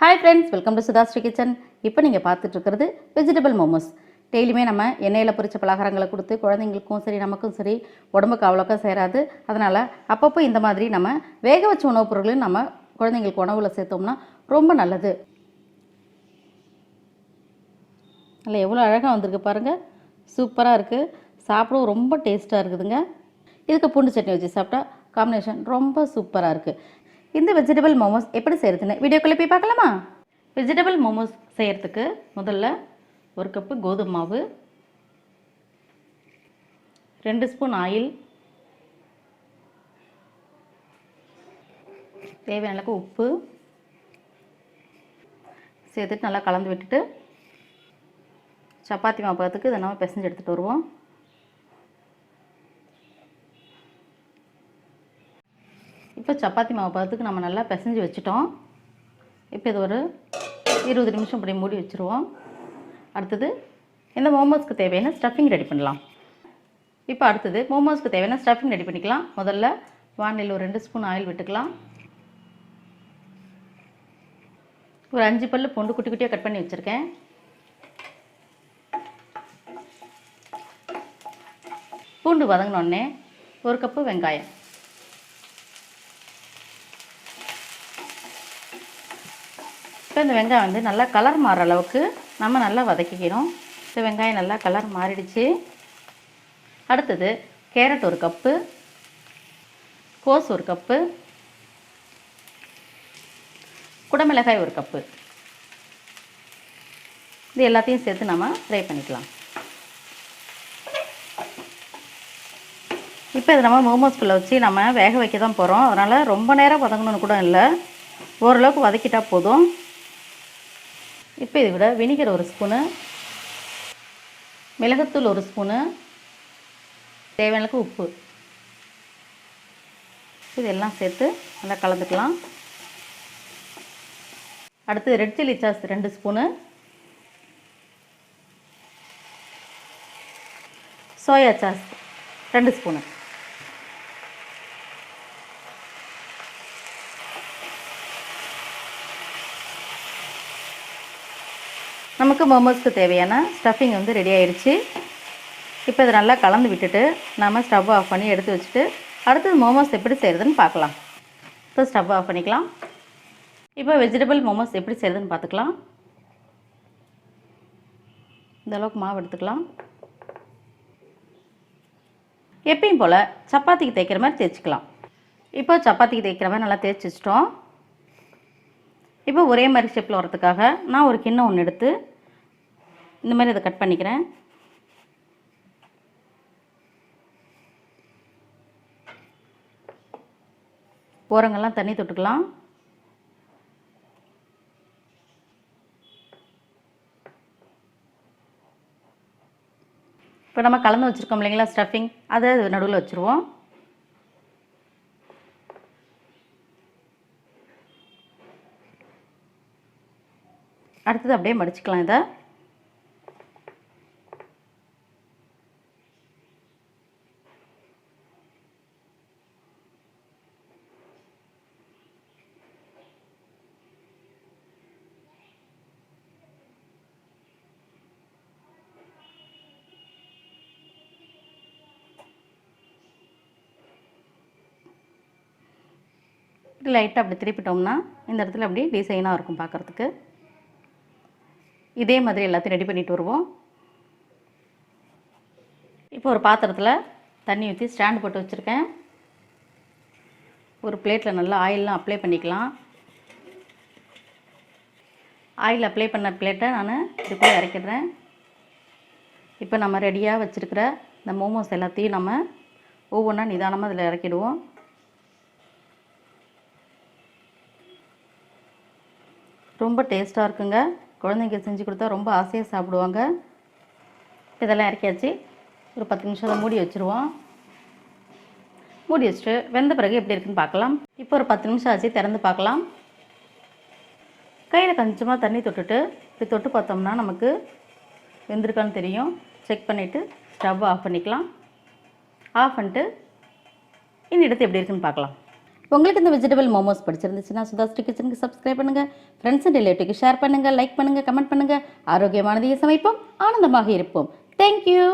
Hi friends, welcome to SudhaSri kitchen. இப்போ நீங்கள் பார்த்துட்டு இருக்கிறது வெஜிடபிள் மோமோஸ். டெய்லியுமே நம்ம எண்ணெயில் பொரிச்ச பலகாரங்களை கொடுத்து குழந்தைங்களுக்கும் சரி நமக்கும் சரி உடம்புக்கு அவ்வளோக்கா சேராது. அதனால் அப்பப்போ இந்த மாதிரி நம்ம வேக வச்ச உணவுப் பொருளையும் நம்ம குழந்தைங்களுக்கு உணவில் சேர்த்தோம்னா ரொம்ப நல்லது. அதில் எவ்வளோ அழகாக வந்திருக்கு பாருங்கள், சூப்பராக இருக்குது. சாப்பிடவும் ரொம்ப டேஸ்ட்டாக இருக்குதுங்க. இதுக்கு பூண்டு சட்னி வச்சு சாப்பிட்டா காம்பினேஷன் ரொம்ப சூப்பராக இருக்குது. இந்த வெஜிடபிள் மோமோஸ் எப்படி செய்கிறதுன்னு வீடியோக்குள்ளே போய் பார்க்கலாமா? வெஜிடபிள் மோமோஸ் செய்கிறதுக்கு முதல்ல 1 கப்பு கோதுமை மாவு, 2 ஸ்பூன் ஆயில், தேவையான அளவுக்கு உப்பு சேர்த்துட்டு நல்லா கலந்து விட்டுட்டு சப்பாத்தி மாவு பதத்துக்கு இதை நம்ம பிசைஞ்சு எடுத்துகிட்டு வருவோம். இப்போ சப்பாத்தி மாவு பதத்துக்கு நம்ம நல்லா பிசைஞ்சு வச்சுட்டோம். இப்போ இது ஒரு 20 நிமிஷம் இப்படி மூடி வச்சுருவோம். அடுத்தது இந்த மோமோஸ்க்கு தேவையான ஸ்டஃபிங் ரெடி பண்ணலாம். இப்போ அடுத்தது மோமோஸ்க்கு தேவையான ஸ்டஃபிங் ரெடி பண்ணிக்கலாம். முதல்ல வானிலையில் ஒரு 2 ஸ்பூன் ஆயில் விட்டுக்கலாம். ஒரு 5 பல்லு பூண்டு குட்டி குட்டியாக கட் பண்ணி வச்சுருக்கேன். பூண்டு வதங்கினோடனே 1 கப்பு வெங்காயம், இப்போ இந்த வெங்காயம் வந்து நல்லா கலர் மாறுற அளவுக்கு நம்ம நல்லா வதக்கிக்கணும். இந்த வெங்காயம் நல்லா கலர் மாறிடுச்சு. அடுத்தது கேரட் 1 கப்பு, கோஸ் 1 கப்பு, குடமிளகாய் 1 கப்பு, இது எல்லாத்தையும் சேர்த்து நம்ம ஃப்ரை பண்ணிக்கலாம். இப்போ இது நம்ம மோமோஸ்குள்ளே வச்சு நம்ம வேக வைக்க தான் போகிறோம். அதனால் ரொம்ப நேரம் வதங்கணும்னு கூட இல்லை, ஓரளவுக்கு வதக்கிட்டால் போதும். இப்போ இதை விட வினிகர் 1 ஸ்பூனு, மிளகுத்தூள் 1 ஸ்பூனு, தேவையான அளவுக்கு உப்பு, இதெல்லாம் சேர்த்து நல்லா கலந்துக்கலாம். அடுத்து red chilli sauce 2 spoon, soya sauce 2 spoon, நமக்கு மோமோஸ்க்கு தேவையான ஸ்டஃபிங் வந்து ரெடி ஆயிடுச்சு. இப்போ இதை நல்லா கலந்து விட்டுட்டு நம்ம ஸ்டவ் ஆஃப் பண்ணி எடுத்து வச்சுட்டு அடுத்தது மோமோஸ் எப்படி செய்கிறதுன்னு பார்க்கலாம். இப்போ ஸ்டவ் ஆஃப் பண்ணிக்கலாம். இப்போ வெஜிடபிள் மோமோஸ் எப்படி செய்கிறதுன்னு பார்த்துக்கலாம். இந்த அளவுக்கு மாவு எடுத்துக்கலாம். எப்பயும் போல் சப்பாத்திக்கு தேய்க்கிற மாதிரி தேய்ச்சிக்கலாம். இப்போ சப்பாத்திக்கு தேய்க்கிற மாதிரி நல்லா தேய்ச்சி வச்சிட்டோம். இப்போ ஒரே மாதிரி ஷேப்பில் வரதுக்காக நான் ஒரு கிண்ணம் ஒன்று எடுத்து இந்த மாதிரி இதை கட் பண்ணிக்கிறேன். ஓரங்கள்லாம் தண்ணி தொட்டுக்கலாம். இப்போ நம்ம கலந்து வச்சுருக்கோம் இல்லைங்களா ஸ்டஃபிங், அதை நடுவில் வச்சுருவோம். அடுத்தது அப்படியே மடிச்சுக்கலாம். இதை லைட்டாக அப்படி திருப்பிட்டோம்னா இந்த இடத்துல அப்படி டிசைனாக இருக்கும் பார்க்குறதுக்கு. இதே மாதிரி எல்லாத்தையும் ரெடி பண்ணிட்டு வருவோம். இப்போ ஒரு பாத்திரத்தில் தண்ணி ஊற்றி ஸ்டாண்ட் போட்டு வச்சுருக்கேன். ஒரு பிளேட்டில் நல்லா ஆயிலெலாம் அப்ளை பண்ணிக்கலாம். ஆயில் அப்ளை பண்ண பிளேட்டை நான் இதுக்குள்ளே இறக்கிடுறேன். இப்போ நம்ம ரெடியாக வச்சுருக்கிற இந்த மோமோஸ் எல்லாத்தையும் நம்ம ஒவ்வொன்றா நிதானமாக இதில் இறக்கிடுவோம். ரொம்ப டேஸ்ட்டாக இருக்குங்க. குழந்தைங்க செஞ்சு கொடுத்தா ரொம்ப ஆசையாக சாப்பிடுவாங்க. இதெல்லாம் இறக்கியாச்சு. ஒரு 10 நிமிஷம் அதை மூடி வச்சுருவோம். மூடி வச்சுட்டு வெந்த பிறகு எப்படி இருக்குன்னு பார்க்கலாம். இப்போ ஒரு 10 நிமிஷம் ஆச்சு, திறந்து பார்க்கலாம். கையில் கொஞ்சமாக தண்ணி தொட்டுட்டு இப்படி தொட்டு பார்த்தோம்னா நமக்கு வெந்திருக்கான்னு தெரியும். செக் பண்ணிவிட்டு ஸ்டவ் ஆஃப் பண்ணிக்கலாம். ஆஃப் பண்ணிட்டு இந்த இடத்து எப்படி இருக்குன்னு பார்க்கலாம். உங்களுக்கு இந்த வெஜிடபிள் மோமோஸ் பிடிச்சிருந்துச்சுன்னா சுதாஸ்ரீ கிச்சனுக்கு சப்ஸ்கிரைப் பண்ணுங்கள், ஃப்ரெண்ட்ஸ் அண்ட் ரிலேட்டிவ்க்கு ஷேர் பண்ணுங்கள், லைக் பண்ணுங்கள், கமெண்ட் பண்ணுங்கள். ஆரோக்கியமானதையே சமைப்போம், ஆனந்தமாக இருப்போம். தேங்க்யூ.